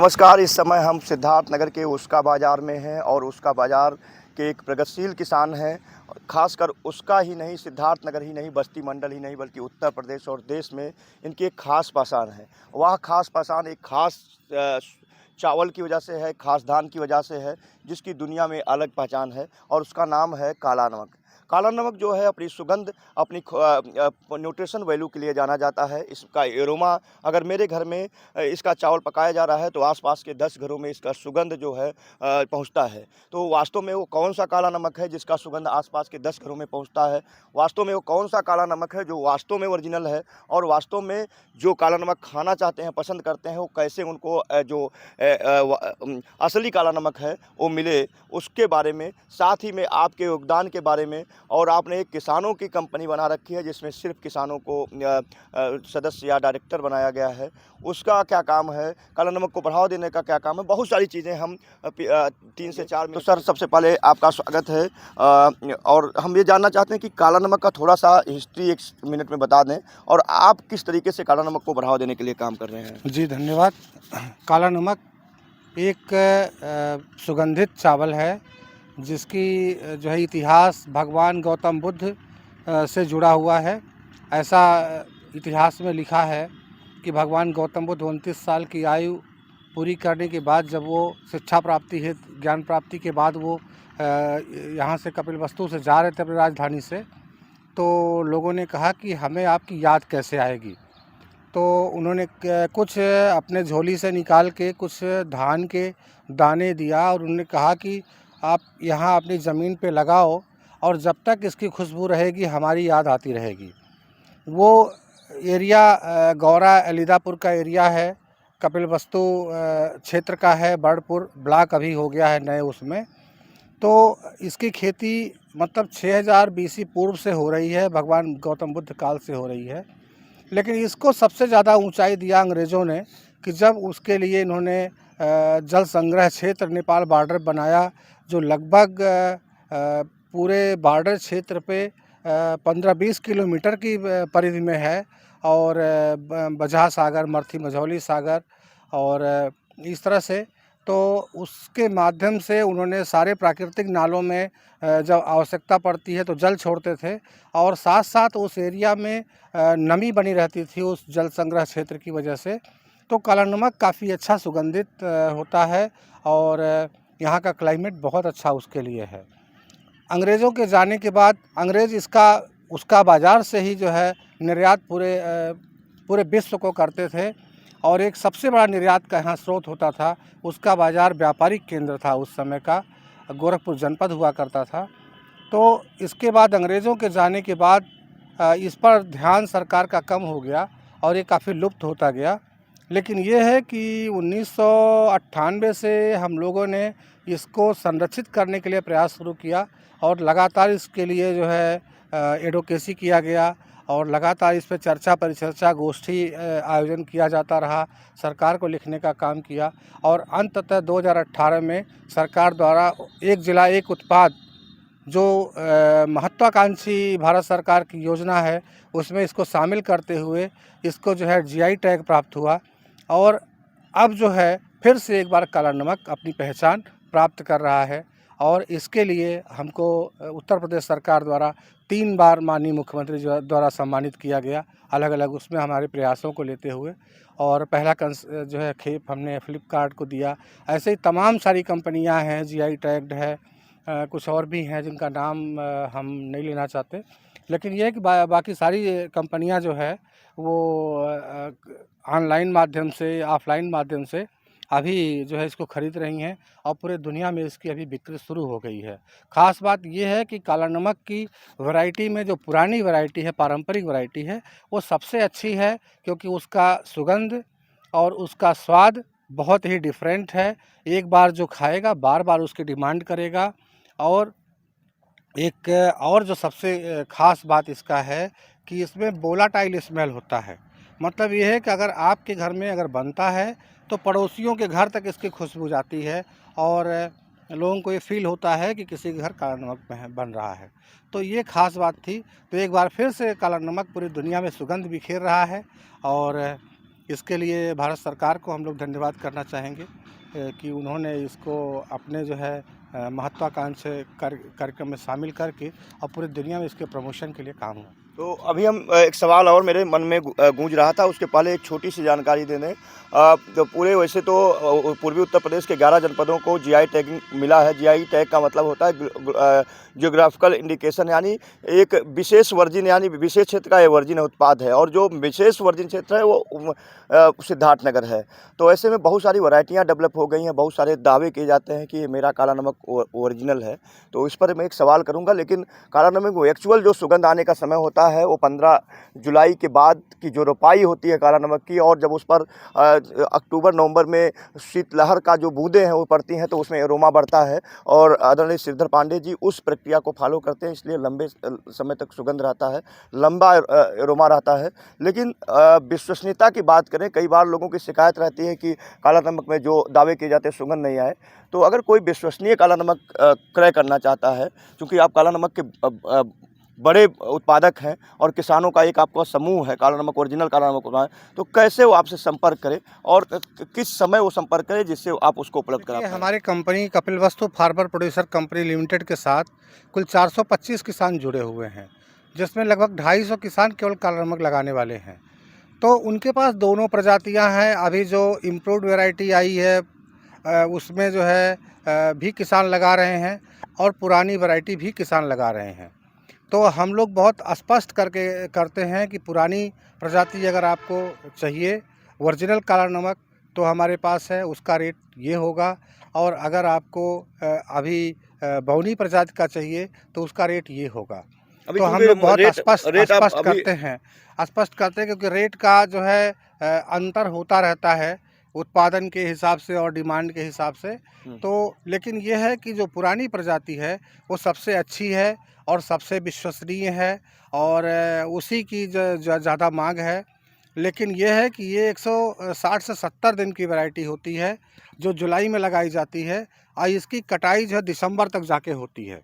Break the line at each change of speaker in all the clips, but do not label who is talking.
नमस्कार। इस समय हम सिद्धार्थनगर के उसका बाज़ार में हैं और उसका बाज़ार के एक प्रगतिशील किसान हैं। ख़ासकर उसका ही नहीं, सिद्धार्थनगर ही नहीं, बस्ती मंडल ही नहीं, बल्कि उत्तर प्रदेश और देश में इनकी एक ख़ास पहचान है। वह ख़ास पहचान एक ख़ास चावल की वजह से है, ख़ास धान की वजह से है, जिसकी दुनिया में अलग पहचान है और उसका नाम है काला नमक। काला नमक जो है अपनी सुगंध, अपनी न्यूट्रिशन वैल्यू के लिए जाना जाता है। इसका एरोमा, अगर मेरे घर में इसका चावल पकाया जा रहा है तो आसपास के 10 घरों में इसका सुगंध जो है पहुंचता है। तो वास्तव में वो कौन सा काला नमक है जिसका सुगंध आसपास के 10 घरों में पहुंचता है? वास्तव में वो कौन सा काला नमक है जो वास्तव में ओरिजिनल है? और वास्तव में जो काला नमक खाना चाहते हैं, पसंद करते हैं, वो कैसे उनको असली काला नमक है वो मिले, उसके बारे में, साथ ही में आपके योगदान के बारे में। और आपने एक किसानों की कंपनी बना रखी है जिसमें सिर्फ किसानों को सदस्य या डायरेक्टर बनाया गया है, उसका क्या काम है? काला नमक को बढ़ावा देने का क्या काम है? बहुत सारी चीज़ें हम 3 से 4 मिनट। तो सर, सबसे पहले आपका स्वागत है। और हम ये जानना चाहते हैं कि काला नमक का थोड़ा सा हिस्ट्री 1 मिनट में बता दें और आप किस तरीके से काला नमक को बढ़ावा देने के लिए काम कर रहे हैं।
जी धन्यवाद। काला नमक एक सुगंधित चावल है जिसकी जो है इतिहास भगवान गौतम बुद्ध से जुड़ा हुआ है। ऐसा इतिहास में लिखा है कि भगवान गौतम बुद्ध 29 साल की आयु पूरी करने के बाद, जब वो शिक्षा प्राप्ति हेतु, ज्ञान प्राप्ति के बाद वो यहाँ से कपिलवस्तु से जा रहे थे अपनी राजधानी से, तो लोगों ने कहा कि हमें आपकी याद कैसे आएगी। तो उन्होंने कुछ अपने झोली से निकाल के कुछ धान के दाने दिया और उन्होंने कहा कि आप यहाँ अपनी ज़मीन पे लगाओ और जब तक इसकी खुशबू रहेगी हमारी याद आती रहेगी। वो एरिया गौरा अलीदापुर का एरिया है, कपिलवस्तु क्षेत्र का है, बर्डपुर ब्लॉक अभी हो गया है नए उसमें। तो इसकी खेती मतलब 6000 BC पूर्व से हो रही है, भगवान गौतम बुद्ध काल से हो रही है। लेकिन इसको सबसे ज़्यादा ऊंचाई दिया अंग्रेज़ों ने कि जब उसके लिए इन्होंने जल संग्रह क्षेत्र नेपाल बॉर्डर बनाया, जो लगभग पूरे बॉर्डर क्षेत्र पे 15-20 किलोमीटर की परिधि में है। और बजहा सागर, मर्थी मझौली सागर और इस तरह से, तो उसके माध्यम से उन्होंने सारे प्राकृतिक नालों में जब आवश्यकता पड़ती है तो जल छोड़ते थे और साथ साथ उस एरिया में नमी बनी रहती थी उस जल संग्रह क्षेत्र की वजह से। तो काला नमक काफ़ी अच्छा सुगंधित होता है और यहाँ का क्लाइमेट बहुत अच्छा उसके लिए है। अंग्रेज़ों के जाने के बाद अंग्रेज़ इसका उसका बाज़ार से ही जो है निर्यात पूरे विश्व को करते थे और एक सबसे बड़ा निर्यात का यहाँ स्रोत होता था। उसका बाज़ार व्यापारिक केंद्र था उस समय का, गोरखपुर जनपद हुआ करता था। तो इसके बाद अंग्रेज़ों के जाने के बाद इस पर ध्यान सरकार का कम हो गया और ये काफ़ी लुप्त होता गया। लेकिन ये है कि 1998 से हम लोगों ने इसको संरक्षित करने के लिए प्रयास शुरू किया और लगातार इसके लिए जो है एडवोकेसी किया गया और लगातार इस पर चर्चा परिचर्चा गोष्ठी आयोजन किया जाता रहा, सरकार को लिखने का काम किया और अंततः 2018 में सरकार द्वारा एक जिला एक उत्पाद, जो महत्वाकांक्षी भारत सरकार की योजना है, उसमें इसको शामिल करते हुए इसको जो है GI टैग प्राप्त हुआ और अब जो है फिर से एक बार काला नमक अपनी पहचान प्राप्त कर रहा है। और इसके लिए हमको उत्तर प्रदेश सरकार द्वारा 3 बार माननीय मुख्यमंत्री द्वारा सम्मानित किया गया, अलग अलग उसमें हमारे प्रयासों को लेते हुए। और पहला जो है खेप हमने फ्लिपकार्ट को दिया। ऐसे ही तमाम सारी कंपनियां हैं, GI टैग्ड है, कुछ और भी हैं जिनका नाम हम नहीं लेना चाहते। लेकिन ये है कि बाकी सारी कंपनियां जो है वो ऑनलाइन माध्यम से, ऑफलाइन माध्यम से अभी जो है इसको ख़रीद रही हैं और पूरे दुनिया में इसकी अभी बिक्री शुरू हो गई है। ख़ास बात ये है कि काला नमक की वैरायटी में जो पुरानी वैरायटी है, पारंपरिक वैरायटी है, वो सबसे अच्छी है क्योंकि उसका सुगंध और उसका स्वाद बहुत ही डिफरेंट है। एक बार जो खाएगा बार बार उसकी डिमांड करेगा। और एक और जो सबसे ख़ास बात इसका है कि इसमें वोलेटाइल स्मेल होता है। मतलब ये है कि अगर आपके घर में अगर बनता है तो पड़ोसियों के घर तक इसकी खुशबू जाती है और लोगों को ये फ़ील होता है कि किसी के घर काला नमक बन रहा है। तो ये ख़ास बात थी। तो एक बार फिर से काला नमक पूरी दुनिया में सुगंध बिखेर रहा है और इसके लिए भारत सरकार को हम लोग धन्यवाद करना चाहेंगे कि उन्होंने इसको अपने जो है महत्वाकांक्षी कार्यक्रम में शामिल करके और पूरी दुनिया में इसके प्रमोशन के लिए काम हुआ।
तो अभी हम एक सवाल और मेरे मन में गूंज रहा था, उसके पहले एक छोटी सी जानकारी दे दें। तो पूरे वैसे तो पूर्वी उत्तर प्रदेश के 11 जनपदों को जीआई टैगिंग मिला है। जीआई टैग का मतलब होता है जियोग्राफिकल इंडिकेशन, यानी एक विशेष वर्जिन यानी विशेष क्षेत्र का ये वर्जिन उत्पाद है, और जो विशेष वर्जिन क्षेत्र है वो सिद्धार्थनगर है। तो ऐसे में बहुत सारी वैरायटियाँ डेवलप हो गई हैं, बहुत सारे दावे किए जाते हैं कि ये मेरा काला नमक ओरिजिनल है। तो इस पर मैं एक सवाल करूँगा, लेकिन काला नमक वो एक्चुअल जो सुगंध आने का समय होता है वो 15 जुलाई के बाद की जो रोपाई होती है काला नमक की, और जब उस पर अक्टूबर नवंबर में शीतलहर का जो बूंदें हैं वो पड़ती हैं तो उसमें एरोमा बढ़ता है, और आदरणीय श्रीधर पांडे जी उस प्रक्रिया को फॉलो करते हैं, इसलिए लंबे समय तक सुगंध रहता है, लंबा एरोमा रहता है। लेकिन विश्वसनीयता की बात करें, कई बार लोगों की शिकायत रहती है कि काला नमक में जो दावे किए जाते हैं सुगंध नहीं आए। तो अगर कोई विश्वसनीय काला नमक क्रय करना चाहता है, क्योंकि आप काला नमक के बड़े उत्पादक हैं और किसानों का एक आपका समूह है काला नमक ओरिजिनल काला नमक बनाए, तो कैसे वो आपसे संपर्क करें और किस समय वो संपर्क करें जिससे आप उसको उपलब्ध करा पाएं?
हमारी company Kapilvastu farmer producer company limited के साथ कुल 425 किसान जुड़े हुए हैं, जिसमें लगभग 250 किसान केवल काला नमक लगाने वाले हैं। तो उनके पास दोनों प्रजातियां हैं। अभी जो इम्प्रूव्ड वैरायटी आई है उसमें जो है भी किसान लगा रहे हैं, और पुरानी वैरायटी भी किसान लगा रहे हैं। तो हम लोग बहुत स्पष्ट करते हैं कि पुरानी प्रजाति अगर आपको चाहिए ओरिजिनल काला नमक तो हमारे पास है, उसका रेट ये होगा, और अगर आपको अभी बौनी प्रजाति का चाहिए तो उसका रेट ये होगा। तो हम लोग बहुत स्पष्ट करते हैं क्योंकि रेट का जो है अंतर होता रहता है उत्पादन के हिसाब से और डिमांड के हिसाब से। तो लेकिन ये है कि जो पुरानी प्रजाति है वो सबसे अच्छी है और सबसे विश्वसनीय है, और उसी की ज़्यादा मांग है। लेकिन ये है कि ये 160 से 70 दिन की वैरायटी होती है जो जुलाई में लगाई जाती है, और इसकी कटाई जो है दिसंबर तक जाके होती है।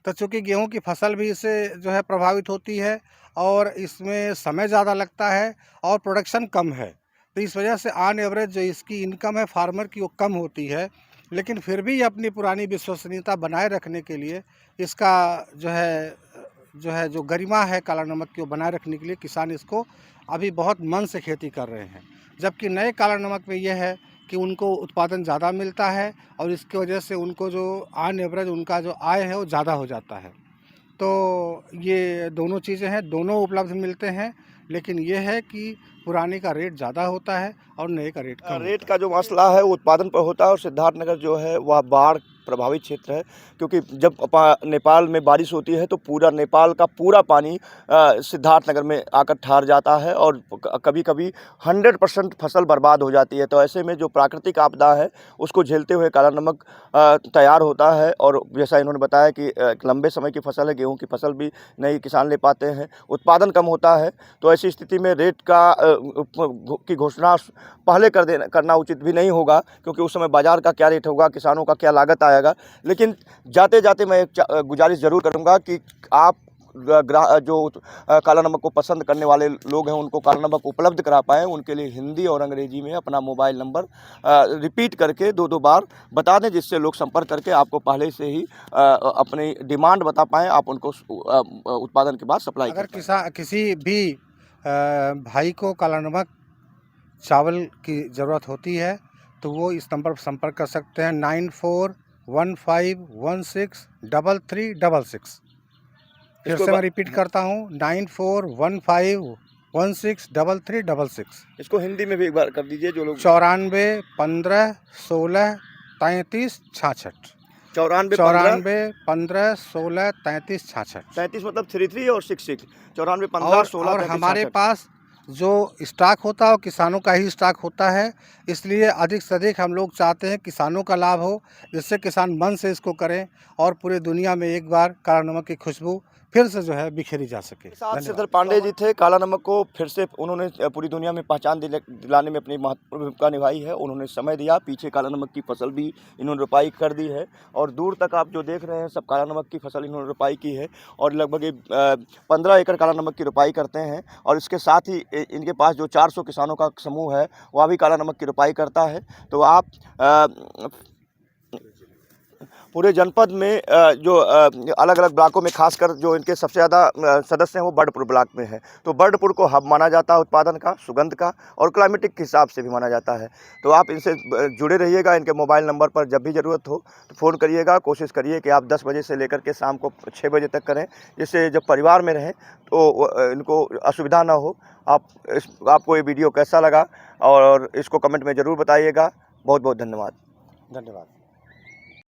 तो चूँकि गेहूं की फसल भी इससे जो है प्रभावित होती है, और इसमें समय ज़्यादा लगता है और प्रोडक्शन कम है, तो इस वजह से ऑन एवरेज जो इसकी इनकम है फार्मर की वो कम होती है। लेकिन फिर भी अपनी पुरानी विश्वसनीयता बनाए रखने के लिए इसका जो गरिमा है काला नमक की वो बनाए रखने के लिए किसान इसको अभी बहुत मन से खेती कर रहे हैं। जबकि नए काला नमक में यह है कि उनको उत्पादन ज़्यादा मिलता है, और इसकी वजह से उनको जो ऑन एवरेज उनका जो आय है वो ज़्यादा हो जाता है। तो ये दोनों चीज़ें हैं, दोनों उपलब्ध मिलते हैं, लेकिन ये है कि पुराने का रेट ज़्यादा होता है और नए का रेट कम।
रेट का जो मसला है वो उत्पादन पर होता है, और सिद्धार्थनगर जो है वह बाढ़ प्रभावित क्षेत्र है, क्योंकि जब नेपाल में बारिश होती है तो पूरा नेपाल का पूरा पानी सिद्धार्थनगर में आकर ठहर जाता है, और कभी कभी 100% फसल बर्बाद हो जाती है। तो ऐसे में जो प्राकृतिक आपदा है उसको झेलते हुए काला नमक तैयार होता है, और जैसा इन्होंने बताया कि एक लंबे समय की फसल है, गेहूं की फसल भी नहीं किसान ले पाते हैं, उत्पादन कम होता है। तो ऐसी स्थिति में रेट की घोषणा पहले करना उचित भी नहीं होगा, क्योंकि उस समय बाज़ार का क्या रेट होगा, किसानों का क्या लागत आएगा। लेकिन जाते जाते मैं एक गुजारिश ज़रूर करूंगा कि आप जो काला नमक को पसंद करने वाले लोग हैं उनको काला नमक उपलब्ध करा पाएँ। उनके लिए हिंदी और अंग्रेजी में अपना मोबाइल नंबर रिपीट करके 2-2 बार बता दें, जिससे लोग संपर्क करके आपको पहले से ही अपनी डिमांड बता पाएँ, आप उनको उत्पादन के बाद सप्लाई कर पाएँ।
अगर किसी भी भाई को काला नमक चावल की ज़रूरत होती है तो वो इस नंबर पर संपर्क कर सकते हैं 9415163366। फिर से मैं रिपीट करता हूँ 9415163366।
इसको हिंदी में भी एक बार कर दीजिए जो लोग।
94 15 16 33 66।
94
15 16 33 66।
33 मतलब 33 और 66। 94 15 16
और हमारे पास जो स्टॉक होता है वो किसानों का ही स्टॉक होता है, इसलिए अधिक से अधिक हम लोग चाहते हैं किसानों का लाभ हो, जिससे किसान मन से इसको करें और पूरे दुनिया में एक बार काला नमक की खुशबू फिर से जो है बिखेरी जा सके।
साथ
धन्यवाद।
सिद्धर पांडे जी थे। काला नमक को फिर से उन्होंने पूरी दुनिया में पहचान दिलाने में अपनी महत्वपूर्ण भूमिका निभाई है। उन्होंने समय दिया, पीछे काला नमक की फसल भी इन्होंने रोपाई कर दी है और दूर तक आप जो देख रहे हैं सब काला नमक की फसल इन्होंने रोपाई की है और लगभग 15 एकड़ काला नमक की रोपाई करते हैं। और इसके साथ ही इनके पास जो 400 किसानों का समूह है वह भी काला नमक की रोपाई करता है। तो आप पूरे जनपद में जो अलग अलग ब्लॉकों में खासकर जो इनके सबसे ज़्यादा सदस्य हैं वो बर्डपुर ब्लॉक में है। तो बर्डपुर को हब माना जाता है उत्पादन का, सुगंध का और क्लाइमेटिक के हिसाब से भी माना जाता है। तो आप इनसे जुड़े रहिएगा। इनके मोबाइल नंबर पर जब भी ज़रूरत हो तो फ़ोन करिएगा। कोशिश करिए कि आप 10 बजे से लेकर के शाम को 6 बजे तक करें, जिससे जब परिवार में रहें तो इनको असुविधा ना हो। आपको ये वीडियो कैसा लगा और इसको कमेंट में ज़रूर बताइएगा। बहुत बहुत धन्यवाद।
धन्यवाद।